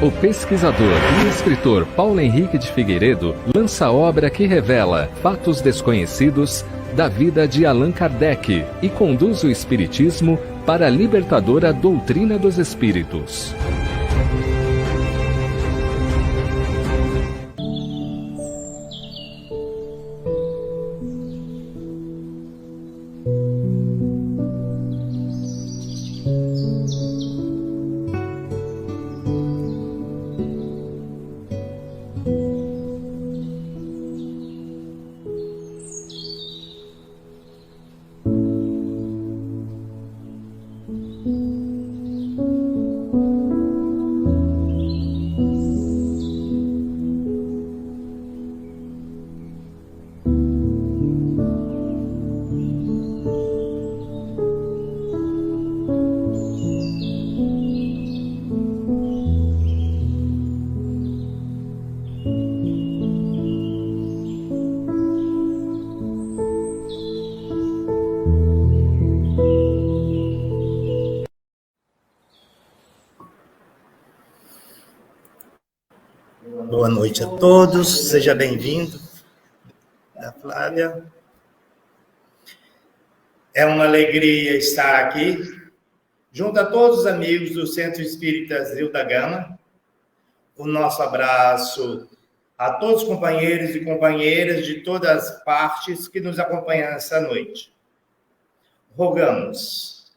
O pesquisador e escritor Paulo Henrique de Figueiredo lança a obra que revela fatos desconhecidos da vida de Allan Kardec e conduz o espiritismo para a libertadora doutrina dos espíritos. Boa noite a todos, seja bem-vindo, da Flávia. É uma alegria estar aqui, junto a todos os amigos do Centro Espírita Zilda Gama. O nosso abraço a todos os companheiros e companheiras de todas as partes que nos acompanham essa noite. Rogamos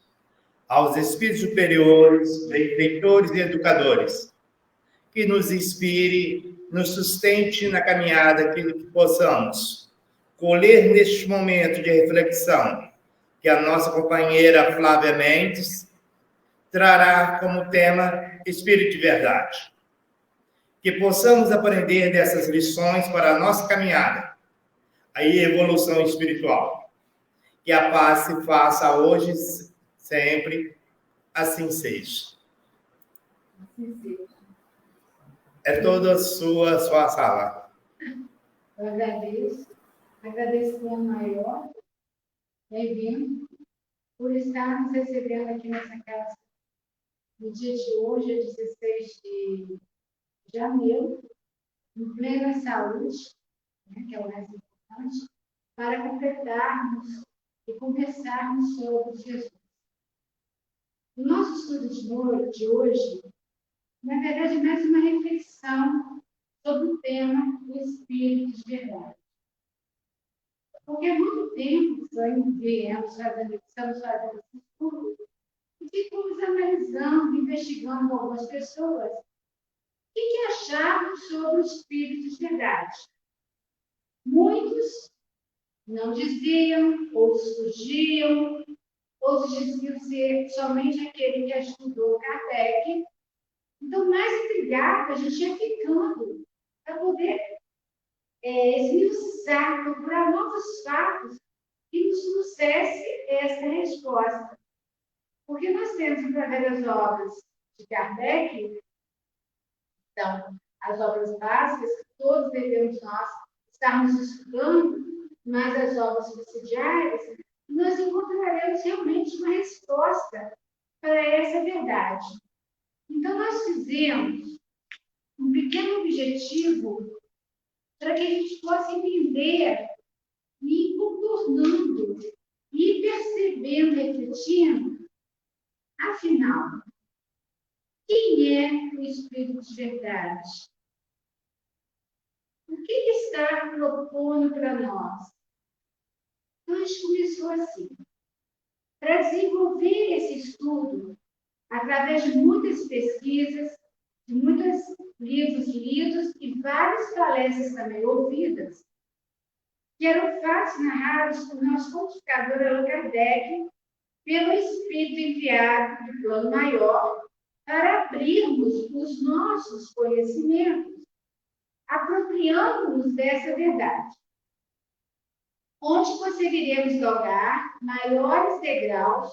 aos espíritos superiores, benfeitores e educadores, que nos inspire, nos sustente na caminhada, aquilo que possamos colher neste momento de reflexão, que a nossa companheira Flávia Mendes trará como tema Espírito de Verdade. Que possamos aprender dessas lições para a nossa caminhada, a evolução espiritual. Que a paz se faça hoje, sempre, assim seja. Assim seja. É toda sua sala. Eu agradeço pela maior bem-vindo, por estarmos recebendo aqui nessa casa no dia de hoje, 16 de janeiro, em plena saúde, né, que é o mais importante, para completarmos e conversarmos sobre Jesus. O nosso estudo de hoje, na verdade, é mais uma reflexão sobre o tema do Espírito de Verdade. Porque há muito tempo estamos fazendo esse estudo e ficamos analisando, investigando com algumas pessoas o que achavam sobre o Espírito de Verdade. Muitos não diziam, outros fugiam, outros diziam ser somente aquele que estudou Kardec. Então, mais intrigada, a gente ia ficando para poder esmiuçar, procurar novos fatos que nos trouxesse essa resposta. Porque nós temos, através das obras de Kardec, então, as obras básicas, que todos devemos nós estarmos estudando, mas as obras subsidiárias, nós encontraremos realmente uma resposta para essa verdade. Então, nós fizemos um pequeno objetivo para que a gente possa entender e ir contornando, e percebendo, refletindo, afinal, quem é o Espírito de Verdade? O que ele está propondo para nós? Então, a gente começou assim. Para desenvolver esse estudo, através de muitas pesquisas, de muitos livros lidos e várias palestras também ouvidas, que eram fatos narrados por nosso codificador Allan Kardec, pelo Espírito enviado do plano maior, para abrirmos os nossos conhecimentos, apropriando-nos dessa verdade, onde conseguiremos galgar maiores degraus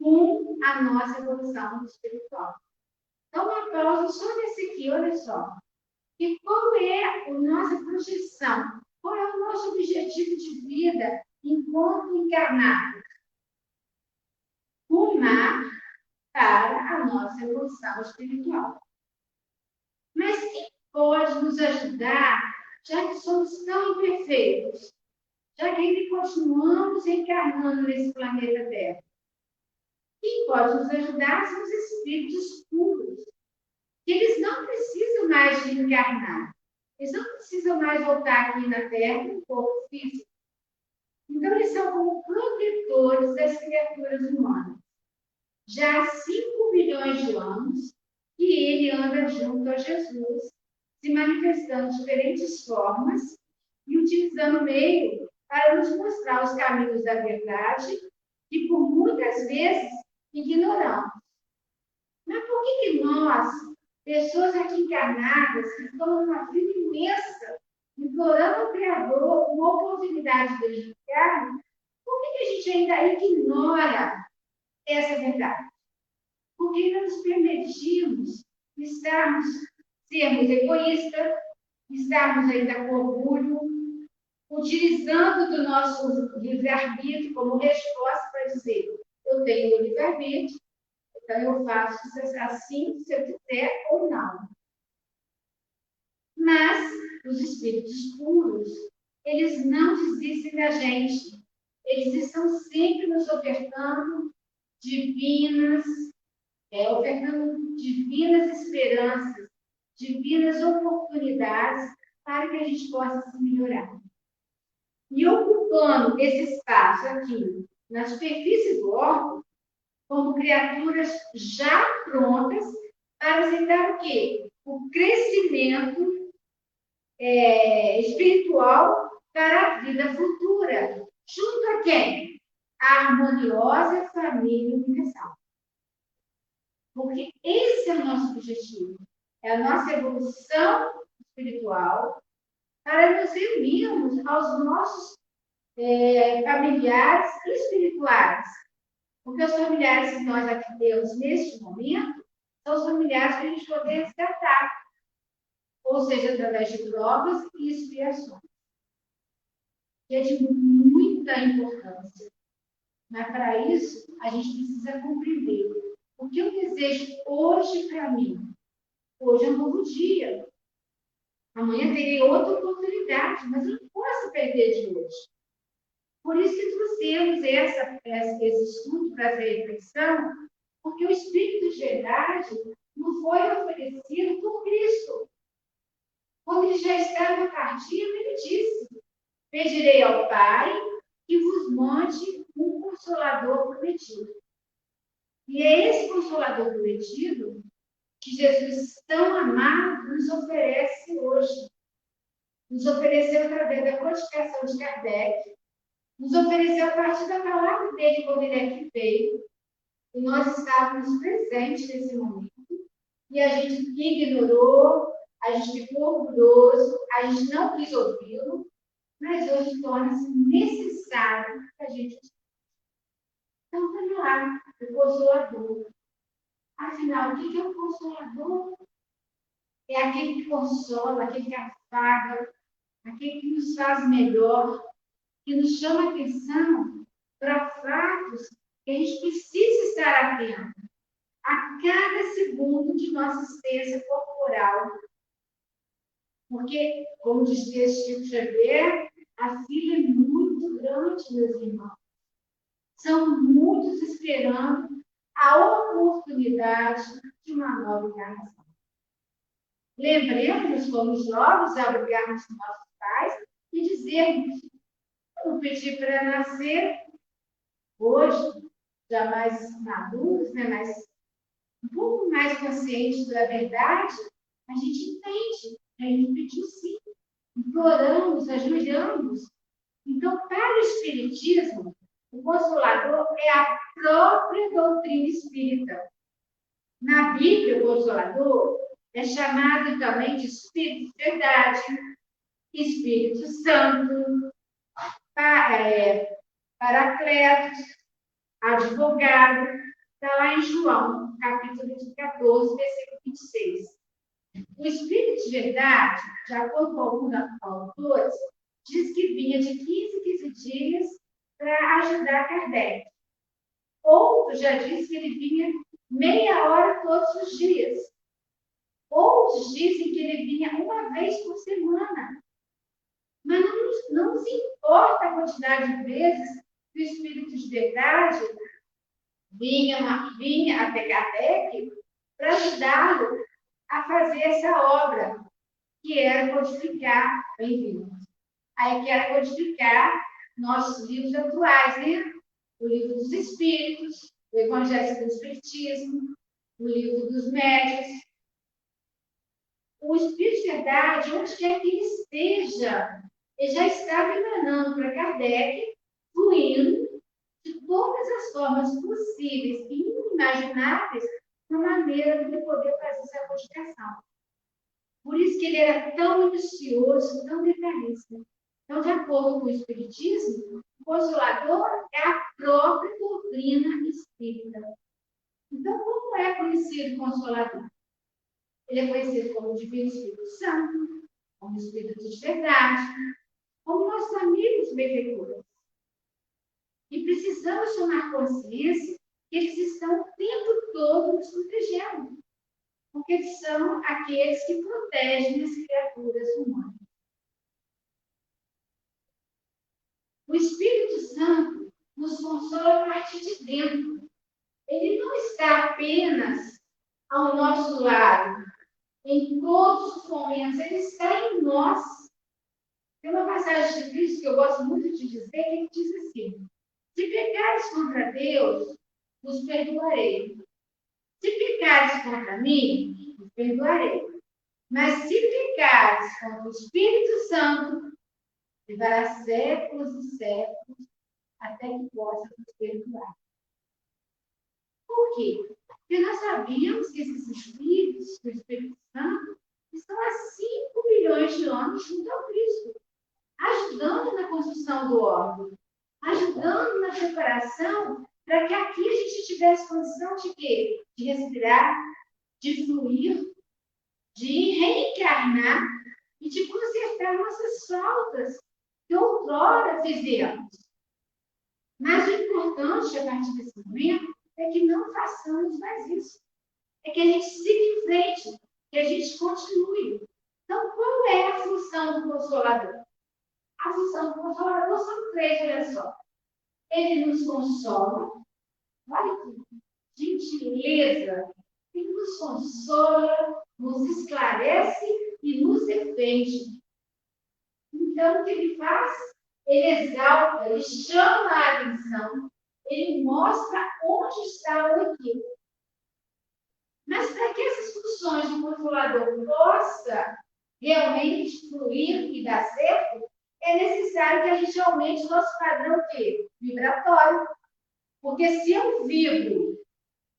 com a nossa evolução espiritual. Então, uma pausa só nesse aqui, olha só. E qual é a nossa projeção? Qual é o nosso objetivo de vida enquanto encarnado? Rumar para a nossa evolução espiritual. pode nos ajudar, já que somos tão imperfeitos, já que ainda continuamos encarnando nesse planeta Terra? Quem pode nos ajudar são os espíritos puros, que eles não precisam mais de encarnar. Eles não precisam mais voltar aqui na Terra no corpo físico. Então, eles são como protetores das criaturas humanas. Já há 5 bilhões de anos que ele anda junto a Jesus, se manifestando de diferentes formas e utilizando o meio para nos mostrar os caminhos da verdade que, por muitas vezes, ignoramos. Mas por que nós, pessoas aqui encarnadas, que estão numa vida imensa, implorando ao Criador uma oportunidade de encarnar, por que a gente ainda ignora essa verdade? Porque não nos permitimos sermos egoístas, estarmos ainda com orgulho, utilizando do nosso livre-arbítrio como resposta para dizer: eu tenho o livre-arbítrio, então eu faço assim, se eu quiser ou não. Mas os espíritos puros, eles não desistem da gente. Eles estão sempre nos ofertando divinas esperanças, divinas oportunidades para que a gente possa se melhorar. E ocupando esse espaço aqui, na superfície do órgão, como criaturas já prontas para aceitar o quê? O crescimento espiritual para a vida futura. Junto a quem? A harmoniosa família universal. Porque esse é o nosso objetivo. É a nossa evolução espiritual para nos unirmos aos nossos familiares espirituais. Porque os familiares que nós aqui temos neste momento são os familiares que a gente poder resgatar. Ou seja, através de provas e expiações. Que é de muita importância. Mas, para isso, a gente precisa compreender o que eu desejo hoje para mim. Hoje é um novo dia. Amanhã terei outra oportunidade, mas eu não posso perder de hoje. Por isso que trouxemos esse estudo para essa reflexão, porque o Espírito de verdade não foi oferecido por Cristo. Quando ele já estava partindo, ele disse: pedirei ao Pai que vos mande um Consolador prometido. E é esse Consolador prometido que Jesus, tão amado, nos oferece hoje. Nos ofereceu através da codificação de Kardec, nos ofereceu a partir da palavra dele quando ele aqui veio, e nós estávamos presentes nesse momento, e a gente ignorou, a gente ficou orgulhoso, a gente não quis ouvi-lo, mas hoje torna-se necessário que a gente. Então, vamos lá, o Consolador. Afinal, o que é o Consolador? É aquele que consola, aquele que afaga, aquele que nos faz melhor, que nos chama a atenção para fatos que a gente precisa estar atento a cada segundo de nossa existência corporal. Porque, como dizia Chico Xavier, a fila é muito grande, meus irmãos. São muitos esperando a oportunidade de uma nova encarnação. Lembremos, como jovens, a obrigarmos nossos pais e dizermos: eu pedi para nascer hoje, já mais maduros, né, um pouco mais conscientes da verdade, a gente entende. A gente pediu sim, imploramos, ajoelhamos. Então, para o Espiritismo, o Consolador é a própria doutrina espírita. Na Bíblia, o Consolador é chamado também de Espírito de Verdade, Espírito Santo, Paracletos, advogado. Está lá em João, capítulo 14, versículo 26. O Espírito de Verdade, de acordo com alguns autores, diz que vinha de 15 em 15 dias para ajudar Kardec. Outro já diz que ele vinha meia hora todos os dias. Outros dizem que ele vinha uma vez por semana. Mas não nos importa a quantidade de vezes que o Espírito de verdade vinha até Kardec para ajudá-lo a fazer essa obra, que era codificar, bem-vindo, aí que era codificar nossos livros atuais, né? O livro dos Espíritos, o Evangelho do Espiritismo, o livro dos Médiuns. O Espírito de verdade, onde quer que ele esteja, ele já estava emanando para Kardec, fluindo de todas as formas possíveis e inimagináveis, na maneira de ele poder fazer essa codificação. Por isso que ele era tão minucioso, tão detalhista. Então, de acordo com o Espiritismo, o Consolador é a própria doutrina espírita. Então, como é conhecido o Consolador? Ele é conhecido como o Divino Espírito Santo, como o Espírito de verdade, como nossos amigos benfeitores. E precisamos tomar consciência que eles estão o tempo todo nos protegendo, porque eles são aqueles que protegem as criaturas humanas. O Espírito Santo nos consola a partir de dentro. Ele não está apenas ao nosso lado, em todos os momentos, ele está em nós. Tem uma passagem de Cristo que eu gosto muito de dizer, que ele diz assim: se pecares contra Deus, vos perdoarei. Se pecares contra mim, vos perdoarei. Mas se pecares contra o Espírito Santo, levará séculos e séculos até que possa nos perdoar. Por quê? Porque nós sabíamos que esses espíritos, o Espírito Santo, estão há 5 milhões de anos junto ao Cristo, ajudando na construção do órgão, ajudando na preparação para que aqui a gente tivesse condição de quê? De respirar, de fluir, de reencarnar e de consertar nossas faltas que outrora fizemos. Mas o importante, a partir desse momento, é que não façamos mais isso. É que a gente siga em frente, que a gente continue. Então, qual é a função do Consolador? A função do Consolador são 3, olha só. Ele nos consola, olha que gentileza, ele nos consola, nos esclarece e nos defende. Então, o que ele faz? Ele exalta, ele chama a atenção, ele mostra onde está o equívoco. Mas para que essas funções do Consolador possam realmente fluir e dar certo, é necessário que a gente aumente o nosso padrão vibratório. Porque se eu vibro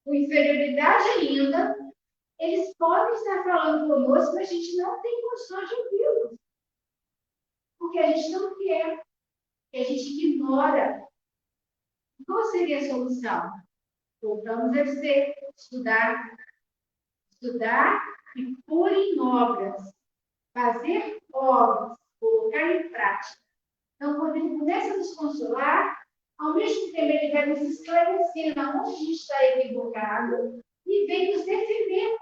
com inferioridade ainda, eles podem estar falando conosco, mas a gente não tem condições de ouvi-los. Porque a gente não quer, que a gente ignora. Qual seria a solução? Voltamos a dizer, estudar e pôr em obras, fazer obras, colocar em prática. Então, quando ele começa a nos consolar, ao mesmo tempo ele vai nos esclarecendo aonde a gente está equivocado e vem nos defender.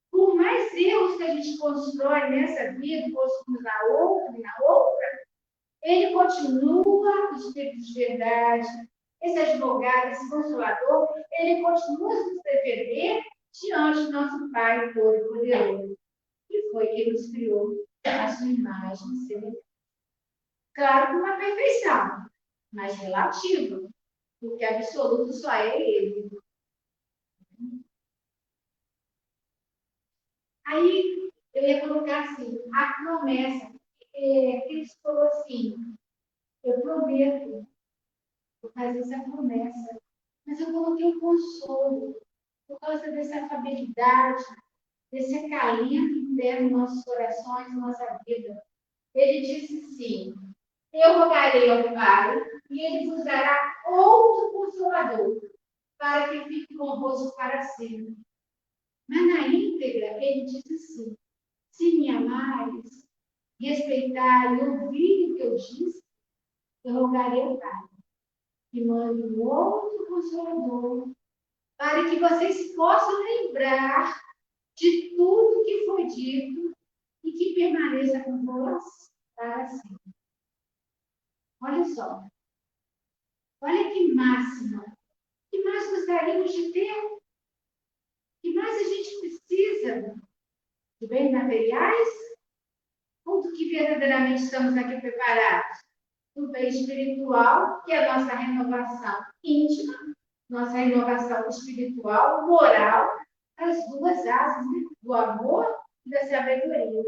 Por mais erros que a gente constrói nessa vida, construímos na outra, ele continua, o Espírito de verdade, esse advogado, esse consolador, ele continua a nos defender diante do nosso Pai Todo-Poderoso, que foi quem nos criou a sua imagem e semelhança. Claro que uma perfeição, mas relativa, porque absoluto só é ele. Aí, eu ia colocar assim, a promessa, Cristo falou assim, eu prometo, vou fazer essa promessa, mas eu coloquei um consolo, por causa dessa afabilidade, desse acalento interno nos nossos corações, na nossa vida. Ele disse assim, eu rogarei ao Pai, e ele vos dará outro consolador, para que fique convosco para sempre. Mas na íntegra, ele disse assim, se me amares, respeitar e ouvir o que eu disse, eu rogarei ao Pai, que mande um outro consolador, para que vocês possam lembrar de tudo que foi dito e que permaneça com vós para sempre. Olha só. Olha que máxima. Que mais gostaríamos de ter? Que mais a gente precisa? De bens materiais? Ou do que verdadeiramente estamos aqui preparados? Do bem espiritual, que é a nossa renovação íntima, nossa renovação espiritual, moral, as duas asas, né? Do amor e da sabedoria.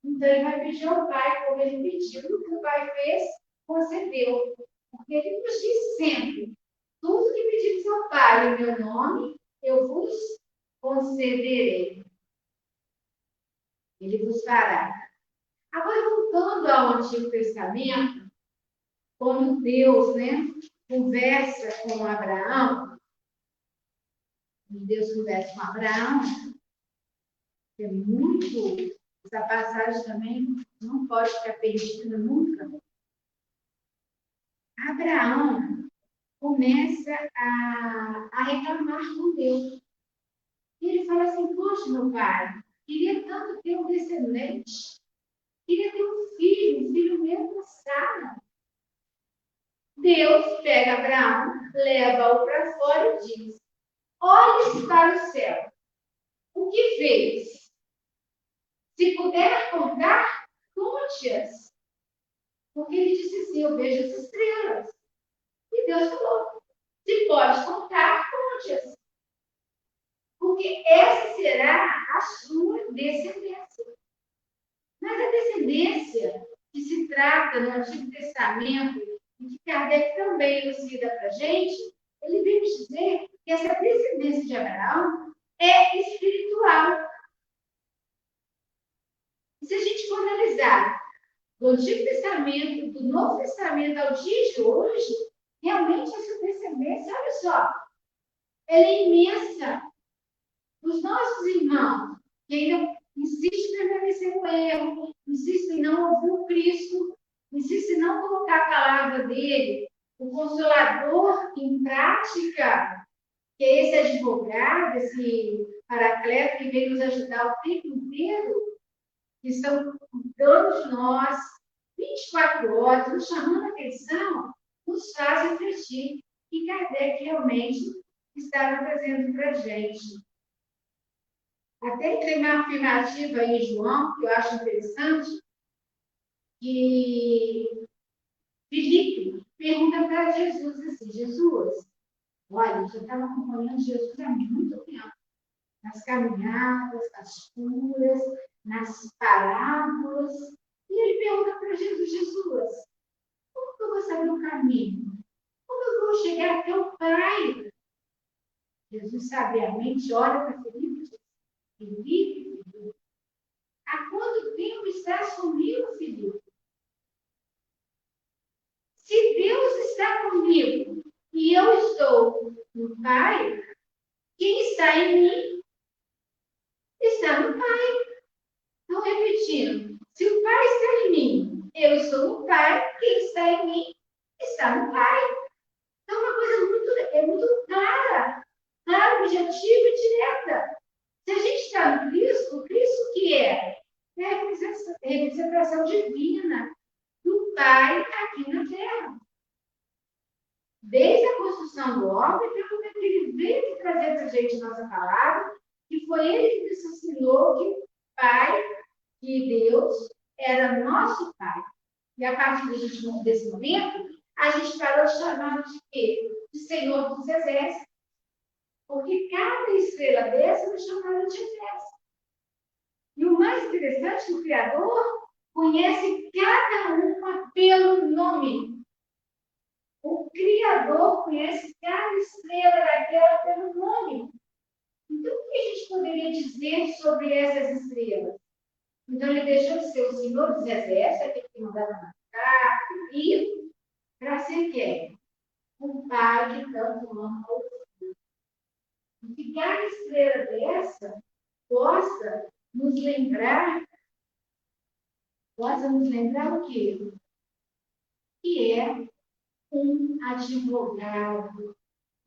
Então, ele vai pedir ao Pai, como ele pediu, o que o Pai fez, concedeu. Porque ele nos diz sempre, tudo que pedires ao Pai em meu nome, eu vos concederei. Ele vos fará. Agora, voltando ao Antigo Testamento, quando Deus, conversa com Abraão, Deus conversa com Abraão, é muito, essa passagem também não pode ficar perdida nunca. Abraão começa a reclamar com Deus. E ele fala assim, poxa, meu pai, queria tanto ter um descendente, queria ter um filho meu com Sara. Deus pega Abraão, leva-o para fora e diz, olhe para o céu, o que fez? Se puder contar, conte-as. Porque ele disse assim, eu vejo as estrelas. E Deus falou, se pode contar, conte-as. Porque essa será a sua descendência. Mas a descendência que se trata no Antigo Testamento, e que Kardec também elucida para a gente, ele vem nos dizer que essa descendência de Abraão é espiritual. E se a gente for analisar do Antigo Testamento, do Novo Testamento ao dia de hoje, realmente essa descendência, olha só, ela é imensa. Os nossos irmãos, que ainda insistem em permanecer no erro, insistem em não ouvir o Cristo, insistem em não colocar a palavra dele, o Consolador em prática, que é esse advogado, esse paracleto que vem nos ajudar o tempo inteiro, que estão cuidando de nós 24 horas, nos chamando a atenção, nos faz refletir. E Kardec realmente estava trazendo para a gente. Até tem uma afirmativa em João, que eu acho interessante, que Filipe pergunta para Jesus assim, Jesus, olha, eu já estava acompanhando Jesus há muito tempo, nas caminhadas, nas curas, nas parábolas, e ele pergunta para Jesus, Jesus, como que eu vou saber o caminho? Como eu vou chegar até o Pai? Jesus sabiamente olha para Filipe e diz, Filipe, há quanto tempo estás comigo, Filipe? Se Deus está comigo e eu estou no Pai, quem está em mim está no Pai. Então, repetindo, se o Pai está em mim, eu estou no Pai, quem está em mim está no Pai. Então, uma coisa muito clara, objetiva e direta. Se a gente está no Cristo, o Cristo que é a representação divina do Pai aqui na Terra. Desde a construção do homem, até o momento que ele veio trazer para a gente a nossa palavra, que foi ele que nos ensinou que o Pai, que Deus, era nosso Pai. E a partir desse momento, a gente parou de chamar de quê? De Senhor dos Exércitos. Porque cada estrela dessa nos chamava de exército. E o mais interessante é que o Criador conhece cada uma pelo nome. O Criador conhece cada estrela daquela pelo nome. Então, o que a gente poderia dizer sobre essas estrelas? Então, ele deixou de ser o Senhor dos Exércitos, aquele que mandava matar, e para ser quem? O Pai que tanto ama o Filho. E que cada estrela dessa possa nos lembrar o quê? Que é um advogado,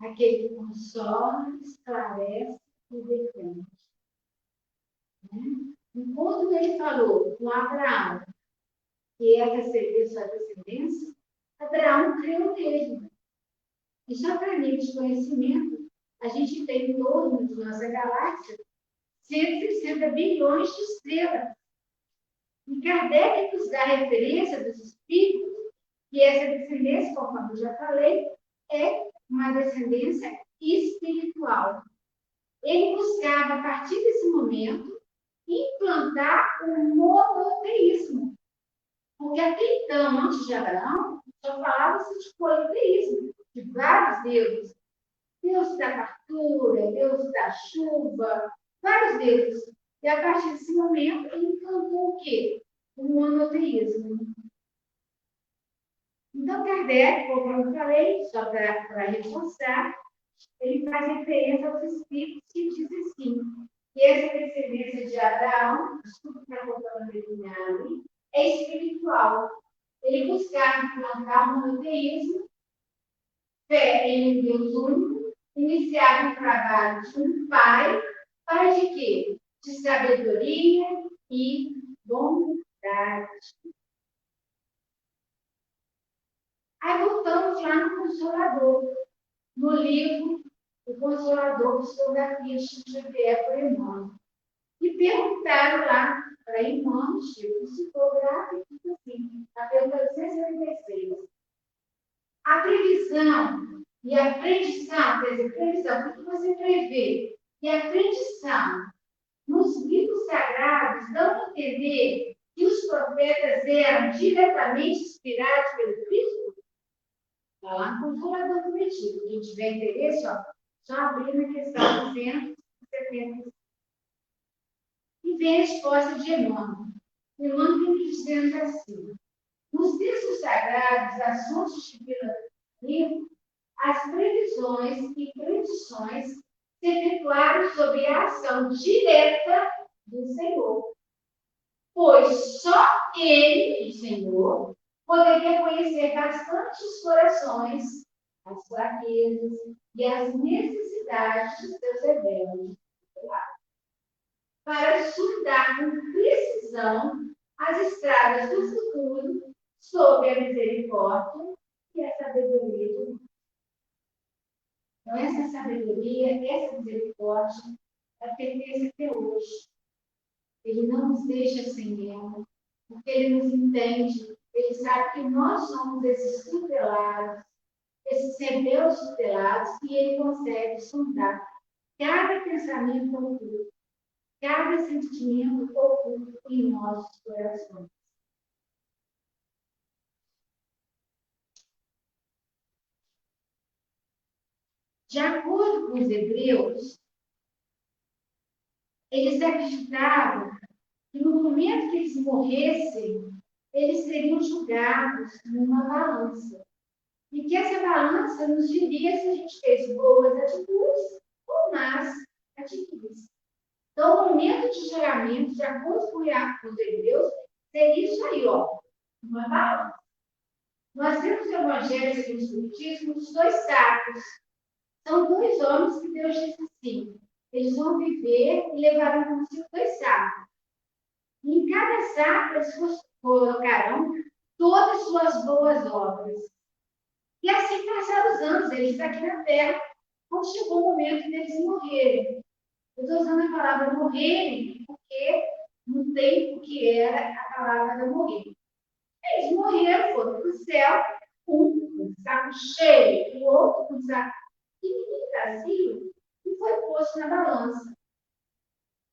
aquele que consola, esclarece e defende. quando ele falou com Abraão que essa seria sua descendência, Abraão creu nele. E só para nível de conhecimento, a gente tem em torno de nossa galáxia 160 bilhões de estrelas. E Kardec nos dá referência dos espíritos que essa descendência, conforme eu já falei, é uma descendência espiritual. Ele buscava, a partir desse momento, implantar o monoteísmo. Porque até então, antes de Abraão, só falava-se de politeísmo, de vários deuses. Deus da fartura, Deus da chuva, vários deuses. E a partir desse momento, ele implantou o quê? O monoteísmo. Então, Kardec, como eu falei, só para reforçar, ele faz referência aos espíritos que dizem assim, que essa descendência de Abraão, desculpa para voltar a definhar, é espiritual. Ele buscava implantar o monoteísmo, fé em um Deus único, iniciava um trabalho de um pai, para de quê? De sabedoria e bondade. Aí voltamos lá no Consolador, no livro O Consolador, Psicografias de Xavier por Emmanuel. E perguntaram lá para Emmanuel, Chico psicográfico, assim, a pergunta 176. A previsão e a predição, quer dizer, previsão, o que você prevê? E a predição nos livros sagrados dão a entender que os profetas eram diretamente inspirados pelo Cristo? Está lá no Consolador Prometido. Quem tiver interesse, ó, só abrir na questão 270. E vem a resposta de Emmanuel. Emmanuel vem dizendo assim: nos textos sagrados, assuntos de livro, as previsões e predições se efetuaram sobre a ação direta do Senhor. Pois só Ele, o Senhor, poderia conhecer bastante os corações, as fraquezas e as necessidades dos seus rebeldes, para sondar com precisão as estradas do futuro sob a misericórdia e a sabedoria de Deus. Então, essa sabedoria, essa misericórdia, ela pertence até hoje. Ele não nos deixa sem ela, porque ele nos entende. Ele sabe que nós somos esses tutelados, esses rebeldes tutelados, e ele consegue sondar cada pensamento oculto, cada sentimento oculto em nossos corações. De acordo com os hebreus, eles acreditavam que no momento que eles morressem, eles seriam julgados numa balança. E que essa balança nos diria se a gente fez boas atitudes ou más atitudes. Então, o momento de julgamento, de acordo com os hebreus, seria isso aí, ó, uma balança. Nós temos no Evangelho segundo o Espiritismo os dois sacos. São dois homens que Deus disse assim: eles vão viver e levarão consigo dois sacos. E em cada saco eles colocarão todas as suas boas obras. E assim passaram os anos, eles estão aqui na Terra, quando chegou o momento deles morrerem. Eu estou usando a palavra morrerem, porque no tempo que era a palavra da morrer. Eles morreram, foram para o céu, um com o saco cheio, o outro com o saco vazio, e foi posto na balança.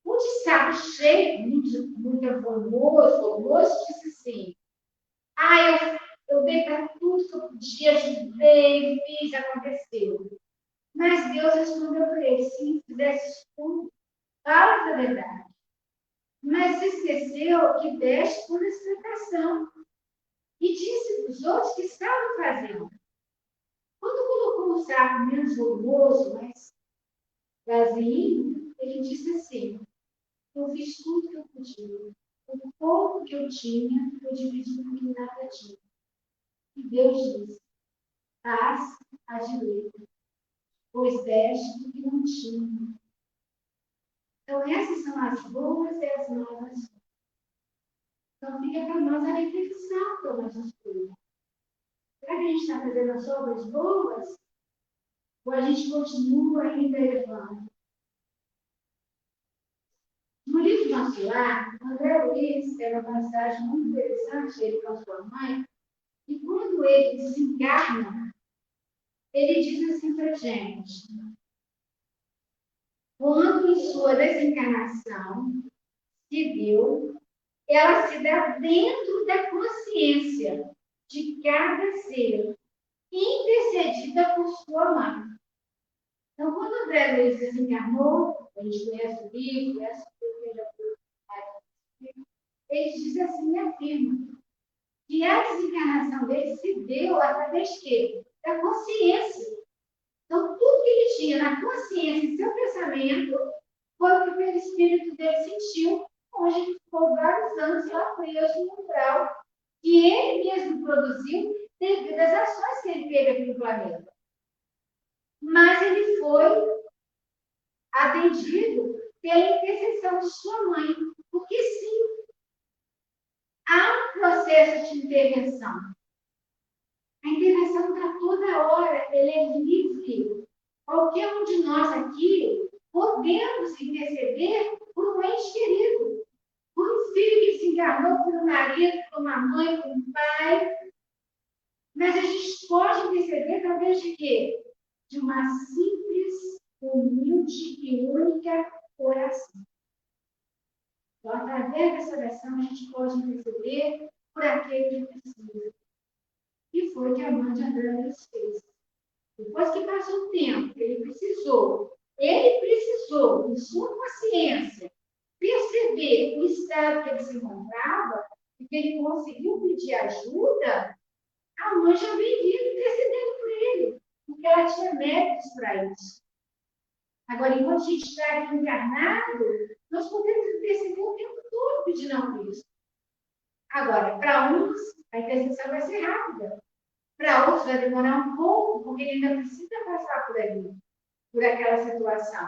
O de saco cheio, muito formoso, disse assim: eu dei para tudo que eu podia, ajudei, fiz, aconteceu. Mas Deus respondeu para ele: se fizesse tudo, fala a verdade. Mas se esqueceu que deste por explicação. E disse para os outros que estavam fazendo. Quando colocou o saco menos volumoso, mas vazio, ele disse assim: eu fiz tudo que eu podia. O pouco que eu tinha, eu dividi com quem nada tinha. E Deus disse: faz a direita, pois deste do que não tinha. Então, essas são as boas e as más. Então, fica para nós a reflexão para o nosso estudo. Será que a gente está fazendo as obras boas? Ou a gente continua ainda elevando? No livro Nosso Lar, André Luiz tem uma passagem muito interessante, ele com a sua mãe, e quando ele desencarna, ele diz assim para a gente: quando em sua desencarnação se deu, ela se dá dentro da consciência de cada ser, intercedida por sua mãe. Então, quando André Luiz desencarnou, a gente conhece o livro, conhece o livro, ele diz assim e afirma que a desencarnação dele se deu através de quê? Da consciência. Então, tudo que ele tinha na consciência e seu pensamento foi o que o perispírito dele sentiu, onde ele ficou vários anos lá preso no umbral, que ele mesmo produziu devido às ações que ele teve aqui no planeta. Mas ele foi atendido pela intercessão de sua mãe, porque sim, há um processo de intervenção. A intervenção está toda hora, ele é livre. Qualquer um de nós aqui podemos interceder por um ente querido, por um filho que se enganou, por um marido, por uma mãe, por um pai. Mas a gente pode interceder através de quê? De uma simples, humilde e única oração. Então, através dessa oração, a gente pode interceder por aquele que precisa. E foi o que a mãe de André Luiz fez. Depois que passou o tempo, ele precisou, em sua consciência, perceber o estado que ele se encontrava e que ele conseguiu pedir ajuda, a mãe já viria intercedendo por ele, porque ela tinha méritos para isso. Agora, enquanto a gente está aqui encarnado, nós podemos interceder o tempo todo pedindo a Cristo. Agora, para uns, a intercessão vai ser rápida. Para outros, vai demorar um pouco, porque ele ainda precisa passar por ali, por aquela situação.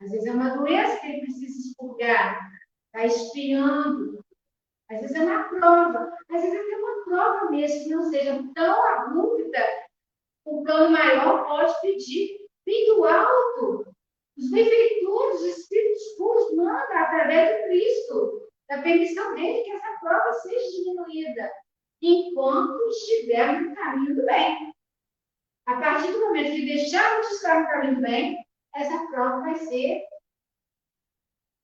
Às vezes é uma doença que ele precisa expurgar, está espiando. Às vezes é uma prova, às vezes até uma prova mesmo, que não seja tão abrupta, o plano maior pode pedir. Vem do alto. Os benfeitores, os espíritos puros, mandam através do Cristo, da permissão dele, que essa prova seja diminuída, enquanto estiver no caminho do bem. A partir do momento que deixarmos de estar no caminho do bem, essa prova vai ser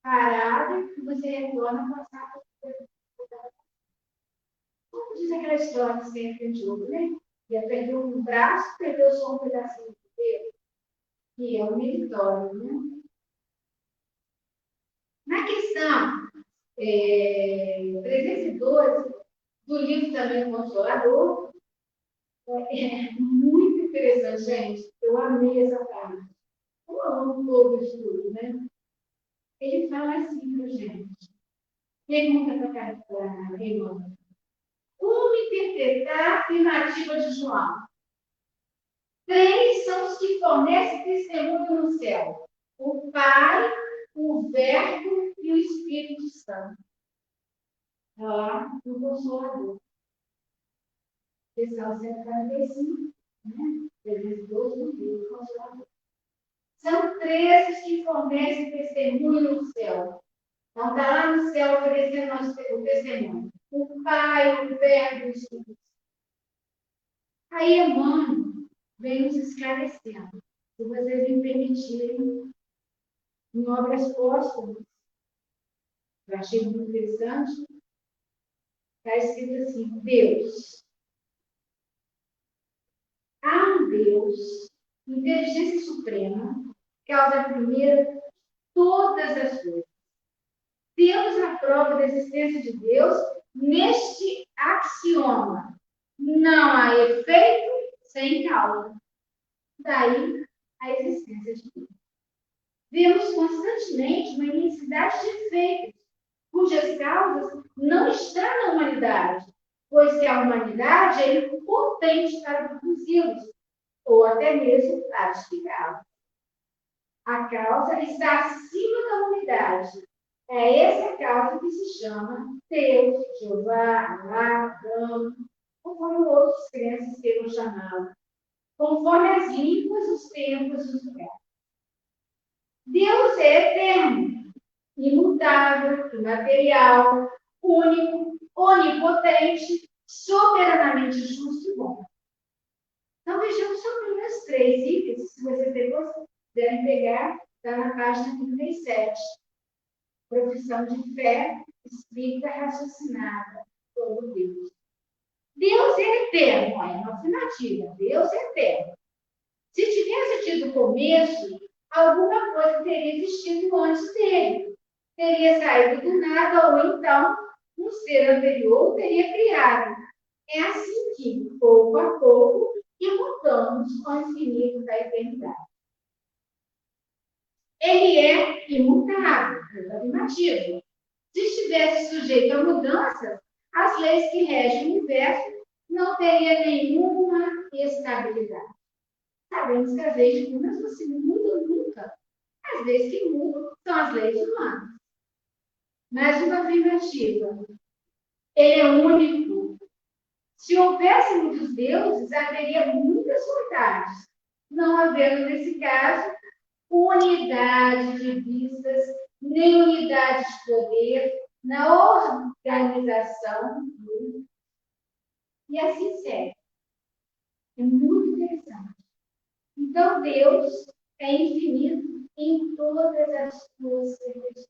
parada e você retorna a passar por. Como diz aquela história que sempre de ouro, né? Ia perder um braço, perdeu só um pedacinho do dedo, que é o meritório, né? Na questão 312 do livro também Consolador, é muito interessante, gente. Eu amei essa parte. Eu amo todo o estudo, né? Ele fala assim para a gente. Pergunta para a irmã. Como interpretar a afirmativa de João? 3 são os que fornecem testemunho no céu: o Pai, o Verbo e o Espírito Santo. Lá no Consolador. Questão 145, né? 312 do livro Consolador. São 3 os que fornecem testemunho no céu. Então, está lá no céu oferecendo o testemunho. O Pai, o Verbo e o Espírito Santo. Aí, Emmanuel vem nos esclarecendo. Se vocês me permitirem, em obras póstumas, eu achei muito interessante, está escrito assim: Deus. Há um Deus, inteligência suprema, causa primeiro todas as coisas. Temos a prova da existência de Deus neste axioma: não há efeito sem causa. Daí a existência de Deus. Vemos constantemente uma imensidade de efeitos, cujas causas não estão na humanidade, pois que a humanidade é impotente para produzi-los, ou até mesmo para explicá-los. A causa está acima da unidade. É essa causa que se chama Deus, Jeová, Alá, Brahma, conforme outros crenças queiram chamá-lo, conforme as línguas, os tempos e os lugares. Deus é eterno, imutável, imaterial, único, onipotente, soberanamente justo e bom. Então, vejamos só primeiros 3 itens, se vocês puderem pegar, está na página 37. Profissão de fé, espírita raciocinada, todo Deus. Deus é eterno, é uma afirmativa. Deus é eterno. Se tivesse tido começo, alguma coisa teria existido antes dele. Teria saído do nada, ou então um ser anterior teria criado. É assim que, pouco a pouco, imutamos com o infinito da eternidade. Ele é imutável, afirmativo. Se estivesse sujeito a mudanças, as leis que regem o universo não teriam nenhuma estabilidade. Sabemos que as leis divinas não se mudam nunca. As leis que mudam são as leis humanas. Mais uma afirmativa. Ele é único. Se houvesse muitos deuses, haveria muitas vontades. Não havendo, nesse caso, unidade de vistas, nem unidade de poder na organização. E assim segue. É muito interessante. Então, Deus é infinito em todas as suas perfeições.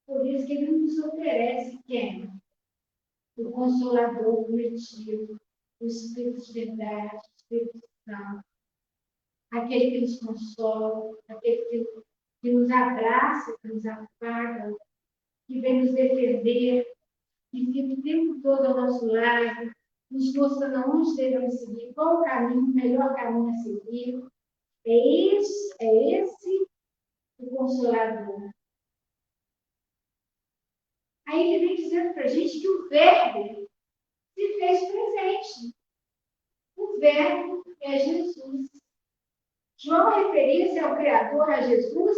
Por isso que ele nos oferece quem? O Consolador prometido, o Espírito de verdade, o Espírito Santo, aquele que nos consola, aquele que nos abraça, que nos afaga, que vem nos defender, que fica o tempo todo ao nosso lado, nos mostrando onde devemos seguir, qual o caminho, o melhor caminho a seguir. É esse o Consolador. Aí ele vem dizendo para a gente que o Verbo se fez presente. O Verbo é Jesus. João referia-se ao Criador, a Jesus,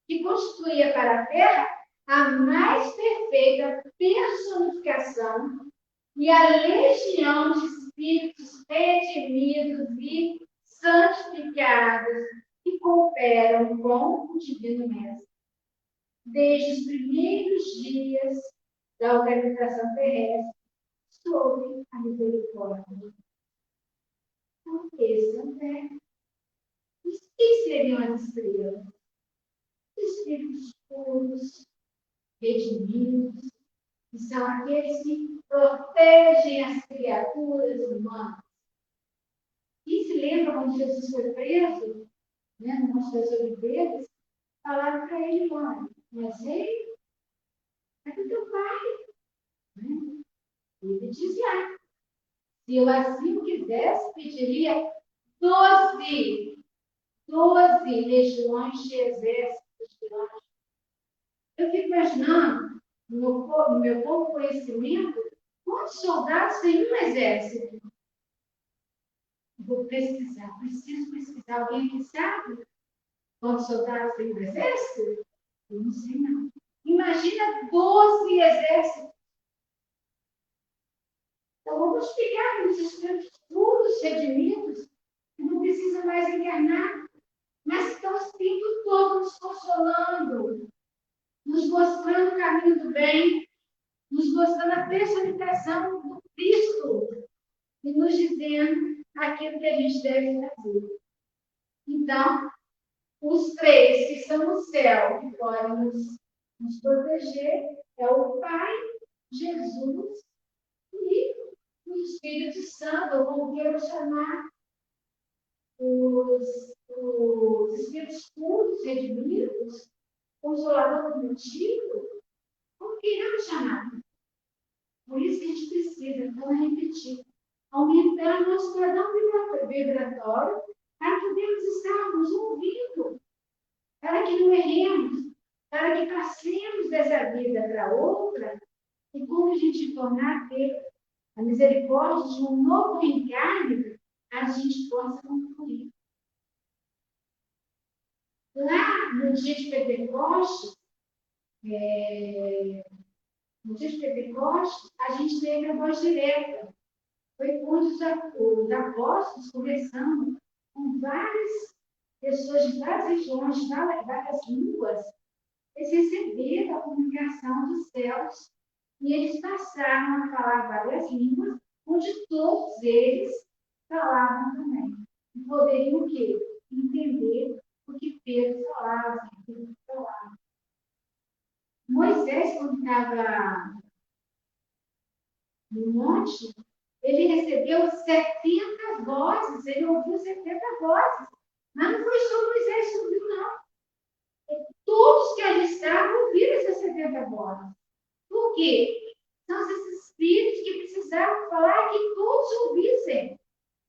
que constituía para a Terra a mais perfeita personificação e a legião de espíritos redimidos e santificados que cooperam com o Divino Mestre. Desde os primeiros dias da organização terrestre, sob a misericórdia. Então, esse é o Verbo. Quem seriam as estrelas? Espíritos puros, redimidos, que são aqueles que protegem as criaturas humanas. E se lembra quando Jesus foi preso, né, no Monte das Oliveiras, falaram para ele: olha, mas ele é do teu pai. Né? Ele diz lá: se eu assim quisesse, pediria 12 legiões de exércitos de anjos. Eu fico imaginando, no meu pouco conhecimento, quantos soldados tem um exército? Vou pesquisar, preciso pesquisar. Alguém que sabe quantos soldados tem um exército? Eu não sei, não. Imagina 12 exércitos. Então, vamos ficar nos espíritos puros, redimidos, que não precisam mais encarnar, mas estão o tempo todo nos consolando, nos mostrando o caminho do bem, nos mostrando a personificação do Cristo e nos dizendo aquilo que a gente deve fazer. Então, os 3 que estão no céu, que podem nos proteger, é o Pai, Jesus e o Espírito Santo, ou como queiram chamar, os Espíritos puros, redimidos, Consolador prometido, como queiram chamar. Por isso que a gente precisa, então, repetir, aumentar nosso padrão vibratório para podermos estarmos ouvindo, para que não erremos, para que passemos dessa vida para outra, e quando a gente tornar a ter a misericórdia de um novo reencarne, a gente possa concluir. Lá, no dia de Pentecostes, a gente teve a voz direta. Foi quando os apóstolos, conversando com várias pessoas de várias regiões, de várias línguas, eles receberam a comunicação dos céus e eles passaram a falar várias línguas, onde todos eles falavam também. E poderiam o quê? Entender o que Pedro falava, o que Pedro falava. Moisés, quando estava no monte, ele recebeu 70 vozes, ele ouviu 70 vozes. Mas não foi só Moisés que ouviu, não. Todos que ali estavam ouviram essas 70 vozes. Por quê? São esses espíritos que precisavam falar que todos ouvissem.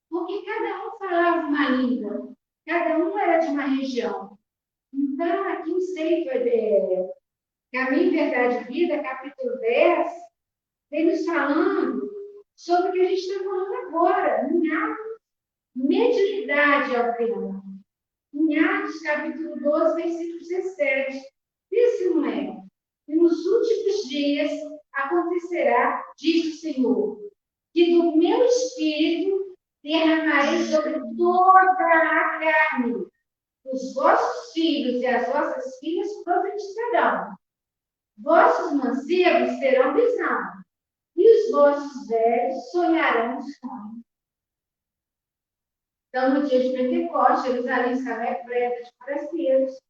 Porque cada um falava uma língua, cada um era de uma região. Então, aqui em Sefer Caminho, Verdade e Vida, capítulo 10, vem nos falando sobre o que a gente está falando agora, em Atos, mediunidade ao pleno. Em Atos, capítulo 12, versículo 17, diz não é? E nos últimos dias acontecerá, diz o Senhor, que do meu espírito derramarei sobre toda a carne. Os vossos filhos e as vossas filhas profetizarão. Vossos mancebos terão visão. E os vossos velhos sonharão sonhos. Então, no dia de Pentecostes, Jerusalém estava repleta de forasteiros,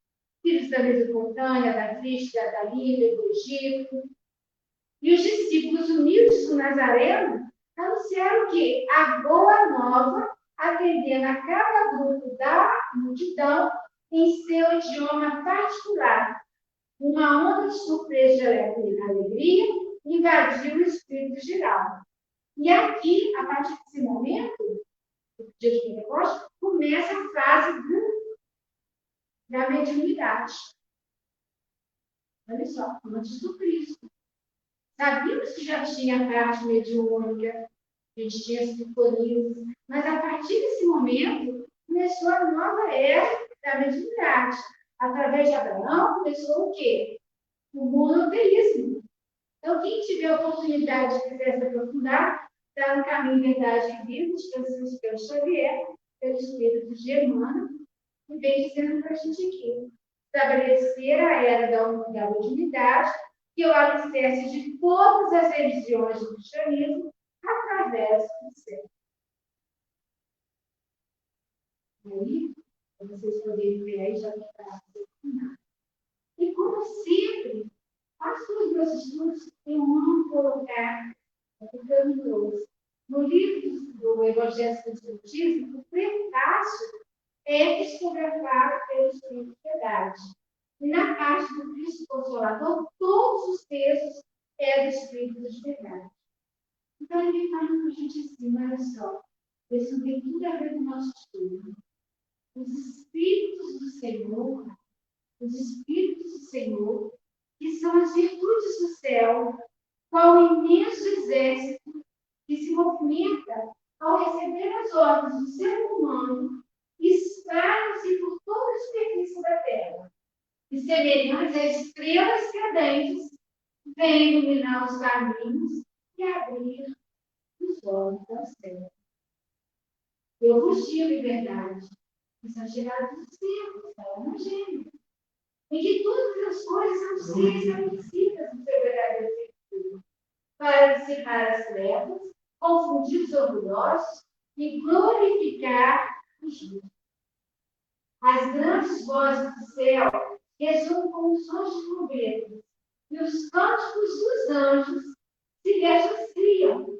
filhos da Mesopotâmia, da Frígia, da Líbia, do Egito. E os discípulos unidos com Nazareno anunciaram que a boa nova, atendendo a cada grupo da multidão em seu idioma particular. Uma onda de surpresa e alegria invadiu o espírito geral. E aqui, a partir desse momento, do dia de Pentecostes, começa a fase da mediunidade. Olha só, antes do Cristo. Sabíamos que já tinha a parte mediúnica, a gente tinha as psiconias, mas a partir desse momento começou a nova era da mediunidade. Através de Abraão começou o quê? O monoteísmo. Então, quem tiver a oportunidade de quiser se aprofundar, está no Caminho, Verdade e Vida, de Francisco Cândido Xavier, pelo Espírito de Emmanuel, e vem dizendo para a gente aqui, estabelecer a era da mediunidade, que é o alicerce de todas as religiões do cristianismo, através do céu. Aí, vocês poderem ver aí, já está terminado. E como sempre, os meus estudos eu amo colocar, porque eu me trouxe. No livro do Evangelho do Espiritismo, o prefácio é psicografado pelo Espírito de Piedade. E na parte do Cristo Consolador, todos os textos é do Espírito de Piedade. Então, ele fala para a gente assim, olha só, isso tem tudo a ver com o nosso estudo. Os Espíritos do Senhor, que são as virtudes do céu, qual o imenso exército que se movimenta ao receber as ordens do ser humano, espalham-se por toda a superfície da terra. E semelhantes a estrelas cadentes, vêm iluminar os caminhos e abrir os olhos ao céu. Eu vos digo em verdade, que são gerados dos céus, não gêmeos, em que todas as coisas são seres estabelecidas no seu verdadeiro sentido, para dissipar as trevas, confundir os orgulhosos e glorificar os justos. As grandes vozes do céu ressoam com os sons de trombetas, e os cânticos dos anjos se lhe associam.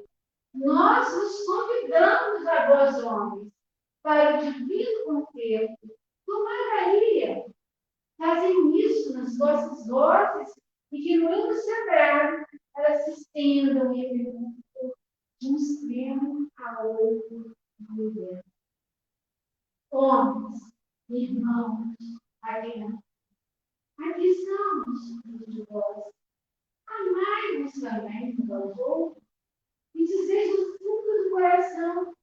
Nós os convidamos a vós, homens, para o divino concerto. Tomararia, fazem isso nas vossas vozes e que no hino sagrado elas se estendam de um extremo a outro do universo. Homens, irmãos, aqui estamos, de vós. Amai-vos também uns aos outros e dizeis no fundo do coração,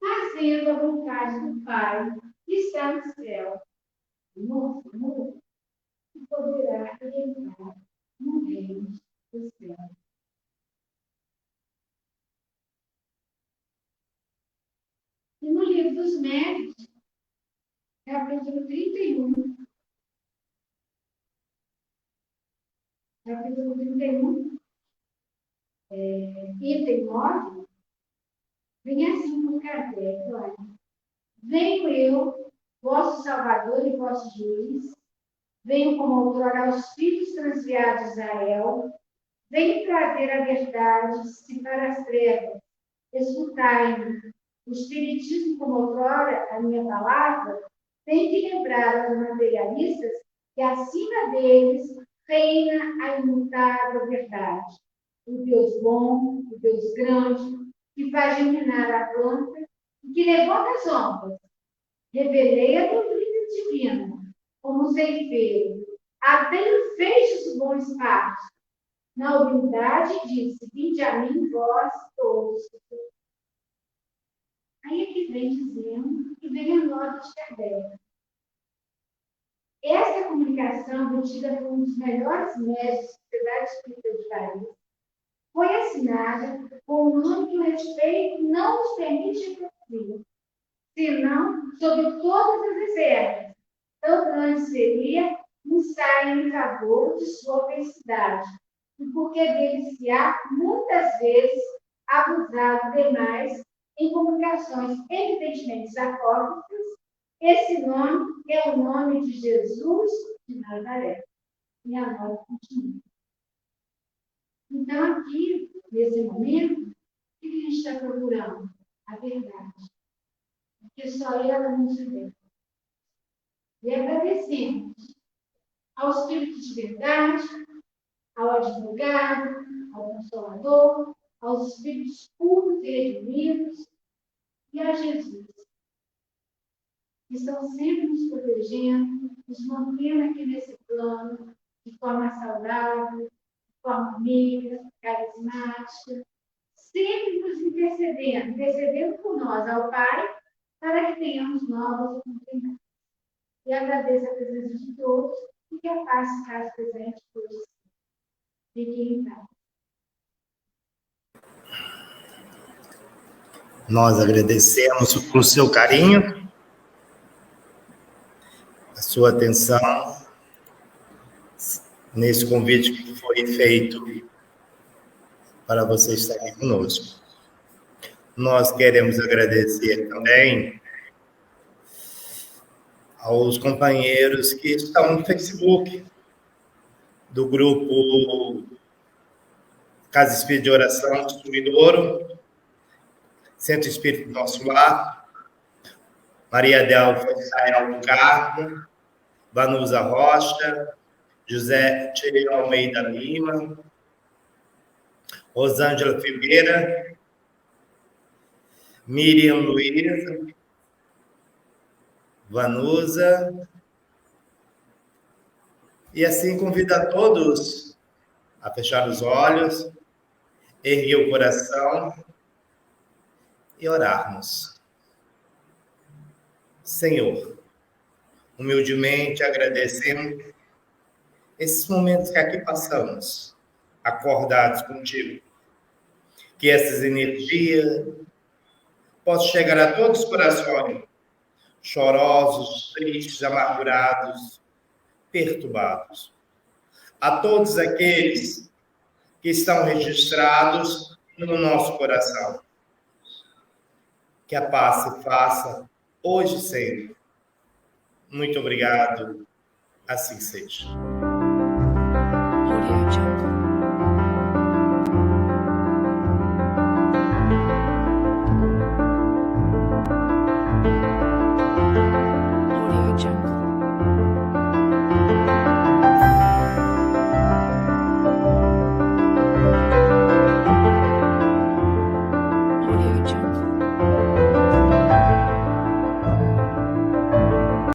fazendo a vontade do Pai que está no céu. no mundo, e poderá entrar no reino do céu. E no livro dos Médios, capítulo 31, item 9, vem assim por Kardec, olha. Venho eu, vosso Salvador e vosso Juiz, venho como outrora aos filhos transviados de Israel, venho trazer a verdade, dissipar as trevas, escutai-me. O Espiritismo, como outrora, a minha palavra, tem que lembrar aos materialistas que acima deles reina a imutável verdade. O Deus bom, o Deus grande, que faz germinar a planta e que levanta as ondas. Revelei a doutrina divina, como ceifeiro, até feixes os bons passos. Na humildade disse, vinde a mim, vós todos. Aí é que vem dizendo, que vem a nota de Kardec. Essa comunicação, detida por um dos melhores mestres da Sociedade Espírita de Paris, foi assinada com um nome que o respeito não nos permite reproduzir, senão sob todas as reservas. Tão grande seria um ensaio em favor de sua felicidade, e porque dele se há, muitas vezes, abusado demais em comunicações evidentemente apócrifas. Esse nome é o nome de Jesus de Nazaré. E a nós continua. Então, aqui, nesse momento, o que a gente está procurando? A verdade. Porque só ela nos vê. E agradecemos ao Espírito de verdade, ao advogado, ao Consolador, aos Espíritos puros e redimidos e a Jesus, que estão sempre nos protegendo, nos mantendo aqui nesse plano, de forma saudável, de forma amiga, carismática, sempre nos intercedendo por nós ao Pai, para que tenhamos novas oportunidades. E agradeço a presença de todos e que a paz se faz presente hoje. Fiquem em paz. Nós agradecemos por seu carinho, a sua atenção nesse convite que foi feito para você estar aqui conosco. Nós queremos agradecer também aos companheiros que estão no Facebook do grupo Casa Espírita de Oração de Sumidouro, Centro Espírita Nosso Lar, Maria Delfa Israel do Carmo, Vanusa Rocha, José Tchê Almeida Lima, Rosângela Figueira, Miriam Luiza, Vanusa, e assim convido a todos a fechar os olhos, erguer o coração e orarmos. Senhor, humildemente agradecemos esses momentos que aqui passamos, acordados contigo. Que essas energias possam chegar a todos os corações, chorosos, tristes, amargurados, perturbados. A todos aqueles que estão registrados no nosso coração. Que a paz se faça hoje e sempre. Muito obrigado. Assim seja.